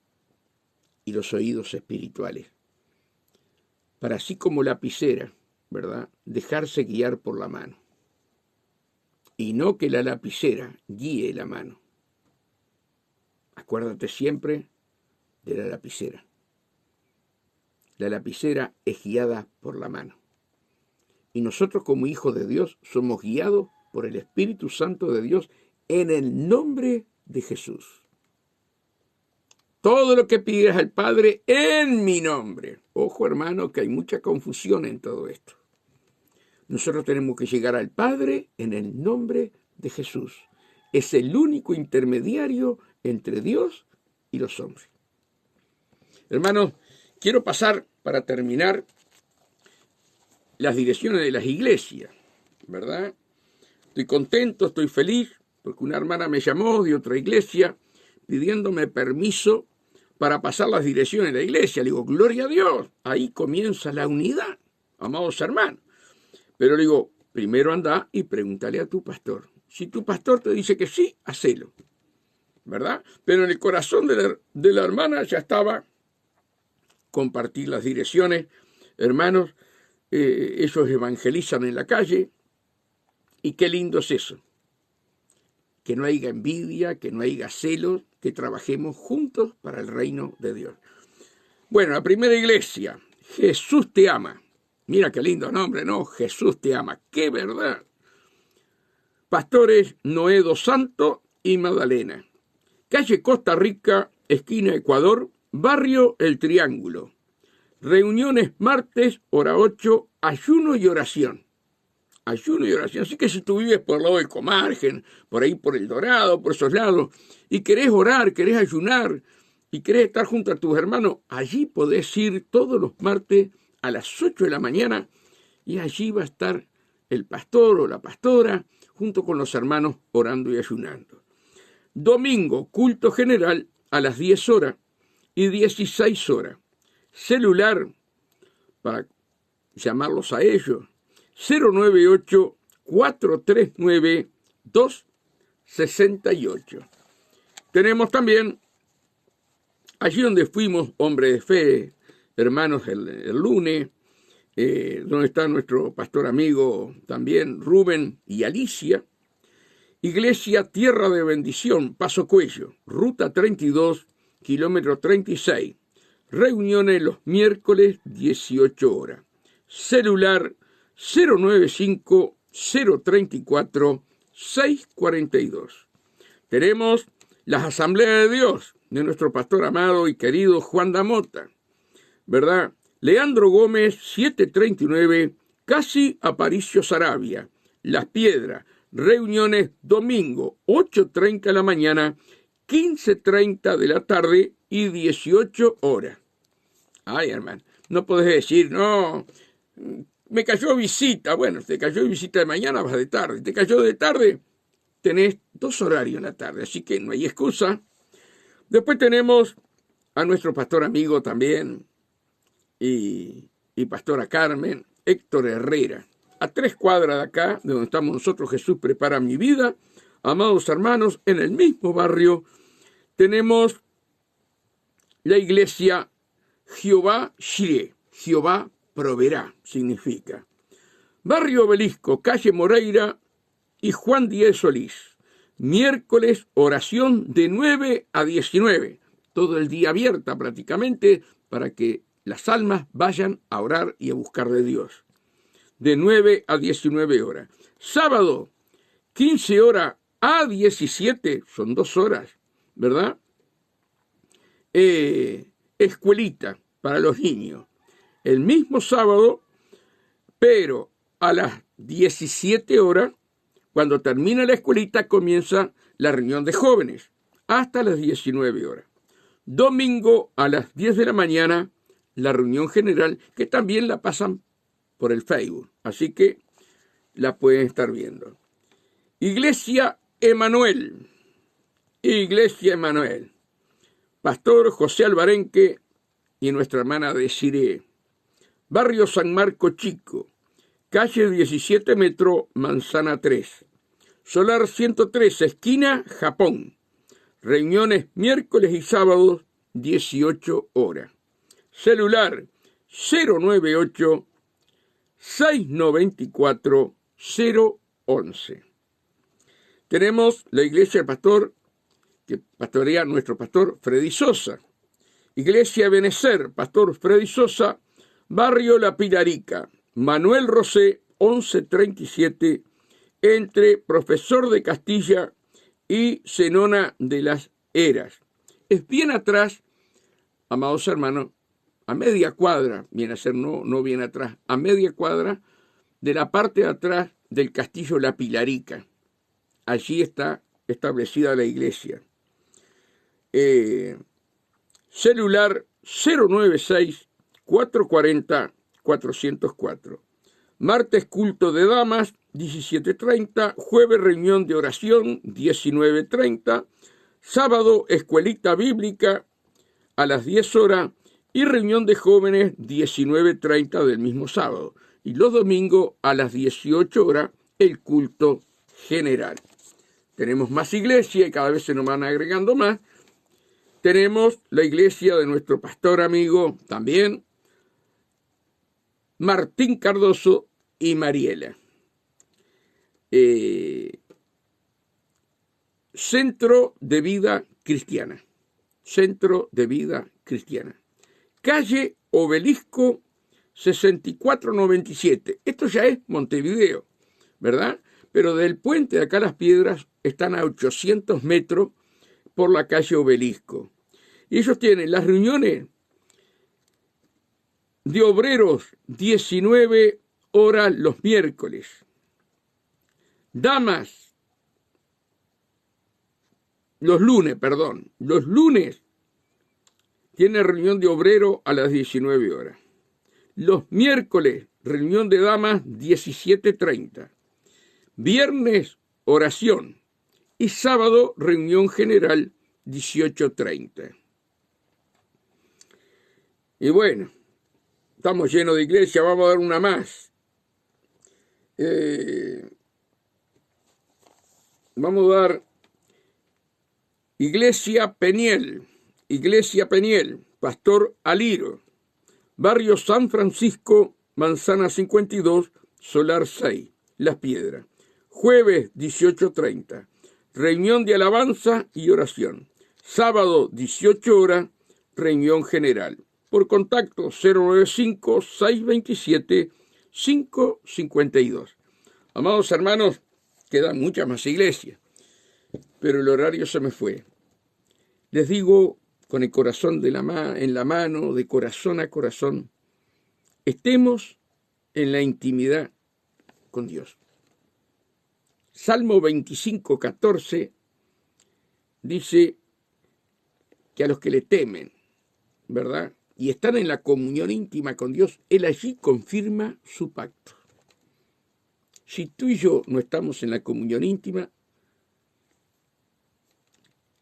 y los oídos espirituales, para así como lapicera, ¿verdad?, dejarse guiar por la mano. Y no que la lapicera guíe la mano. Acuérdate siempre de la lapicera. La lapicera es guiada por la mano. Y nosotros como hijos de Dios somos guiados por el Espíritu Santo de Dios en el nombre de Jesús. Todo lo que pidas al Padre en mi nombre. Ojo, hermano, que hay mucha confusión en todo esto. Nosotros tenemos que llegar al Padre en el nombre de Jesús. Es el único intermediario entre Dios y los hombres. Hermanos, quiero pasar para terminar las direcciones de las iglesias, ¿verdad? Estoy contento, estoy feliz, porque una hermana me llamó de otra iglesia pidiéndome permiso para pasar las direcciones de la iglesia. Le digo, gloria a Dios, ahí comienza la unidad, amados hermanos. Pero le digo, primero anda y pregúntale a tu pastor. Si tu pastor te dice que sí, hacelo, ¿verdad? Pero en el corazón de la hermana ya estaba compartir las direcciones. Hermanos, ellos evangelizan en la calle, y qué lindo es eso. Que no haya envidia, que no haya celos, que trabajemos juntos para el reino de Dios. Bueno, la primera iglesia, Jesús te ama. Mira qué lindo nombre, ¿no? Jesús te ama. ¡Qué verdad! Pastores Noé dos Santos y Magdalena. Calle Costa Rica, esquina Ecuador, barrio El Triángulo. Reuniones martes, hora 8, ayuno y oración. Ayuno y oración. Así que si tú vives por el lado del Comargen, por ahí por El Dorado, por esos lados, y querés orar, querés ayunar, y querés estar junto a tus hermanos, allí podés ir todos los martes a las 8 de la mañana, y allí va a estar el pastor o la pastora, junto con los hermanos orando y ayunando. Domingo, culto general a las 10 horas y 16 horas. Celular, para llamarlos a ellos, 098-439-268. Tenemos también, allí donde fuimos, hombre de fe, hermanos, el lunes, donde está nuestro pastor amigo también, Rubén y Alicia, Iglesia Tierra de Bendición, Paso Cuello, ruta 32, kilómetro 36. Reuniones los miércoles, 18 horas. Celular 095-034-642. Tenemos las Asambleas de Dios de nuestro pastor amado y querido Juan Damota, ¿verdad? Leandro Gómez, 739, casi Aparicio Saravia, Las Piedras. Reuniones domingo, 8:30 de la mañana, 15:30 de la tarde y 18 horas. Ay, hermano, no podés decir, no, me cayó visita. Bueno, te cayó visita de mañana, vas de tarde. Te cayó de tarde, tenés 2 horarios en la tarde, así que no hay excusa. Después tenemos a nuestro pastor amigo también y pastora Carmen, Héctor Herrera. A 3 cuadras de acá, de donde estamos nosotros, Jesús prepara mi vida. Amados hermanos, en el mismo barrio tenemos la iglesia Jehová Shireh, Jehová proveerá, significa. Barrio Obelisco, calle Moreira y Juan Díez Solís. Miércoles, oración de 9 a 19. Todo el día abierta prácticamente para que las almas vayan a orar y a buscar de Dios. De 9 a 19 horas. Sábado, 15 horas a 17, son 2 horas, ¿verdad? Escuelita para los niños. El mismo sábado, pero a las 17 horas, cuando termina la escuelita, comienza la reunión de jóvenes, hasta las 19 horas. Domingo a las 10 de la mañana, la reunión general, que también la pasan por el Facebook, así que la pueden estar viendo. Iglesia Emanuel, Pastor José Albarenque y nuestra hermana Desiree. Barrio San Marco Chico, calle 17 metro, manzana 3. Solar 103, esquina Japón. Reuniones miércoles y sábados, 18 horas. Celular 098-694-011. Tenemos la iglesia del pastor, que pastorea nuestro pastor Freddy Sosa. Iglesia Benecer, pastor Freddy Sosa, barrio La Pilarica, Manuel Rosé, 1137, entre Profesor de Castilla y Zenona de las Heras. Es bien atrás, amados hermanos, a media cuadra, viene a ser, no bien atrás, a media cuadra de la parte de atrás del castillo La Pilarica. Allí está establecida la iglesia. Celular 096-440-404. Martes culto de damas, 17:30. Jueves reunión de oración, 19:30. Sábado escuelita bíblica a las 10 horas y reunión de jóvenes 19:30 del mismo sábado. Y los domingos a las 18 horas el culto general. Tenemos más iglesias y cada vez se nos van agregando más. Tenemos la iglesia de nuestro pastor amigo también, Martín Cardoso y Mariela. Centro de Vida Cristiana. Centro de Vida Cristiana. Calle Obelisco 6497. Esto ya es Montevideo, ¿verdad? Pero del puente de acá a Las Piedras están a 800 metros por la calle Obelisco. Y ellos tienen las reuniones de obreros 19 horas los miércoles. Damas, los lunes tiene reunión de obrero a las 19 horas. Los miércoles, reunión de damas 17:30. Viernes, oración. Y sábado, reunión general 18:30. Y bueno, estamos llenos de iglesia, vamos a dar una más. Vamos a dar Iglesia Peniel, Pastor Aliro, Barrio San Francisco, Manzana 52, Solar 6, Las Piedras. Jueves 18:30, reunión de alabanza y oración. Sábado 18 horas, reunión general. Por contacto 095-627-552. Amados hermanos, quedan muchas más iglesias, pero el horario se me fue. Les digo con el corazón en la mano, de corazón a corazón, estemos en la intimidad con Dios. Salmo 25:14 dice que a los que le temen, ¿verdad?, y están en la comunión íntima con Dios, Él allí confirma su pacto. Si tú y yo no estamos en la comunión íntima,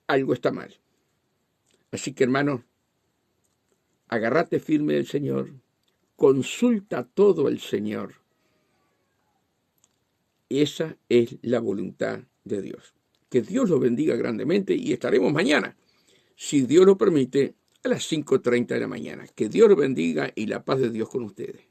algo está mal. Así que, hermanos, agárrate firme del Señor, consulta todo el Señor. Esa es la voluntad de Dios. Que Dios los bendiga grandemente y estaremos mañana, si Dios lo permite, a las 5:30 de la mañana. Que Dios los bendiga y la paz de Dios con ustedes.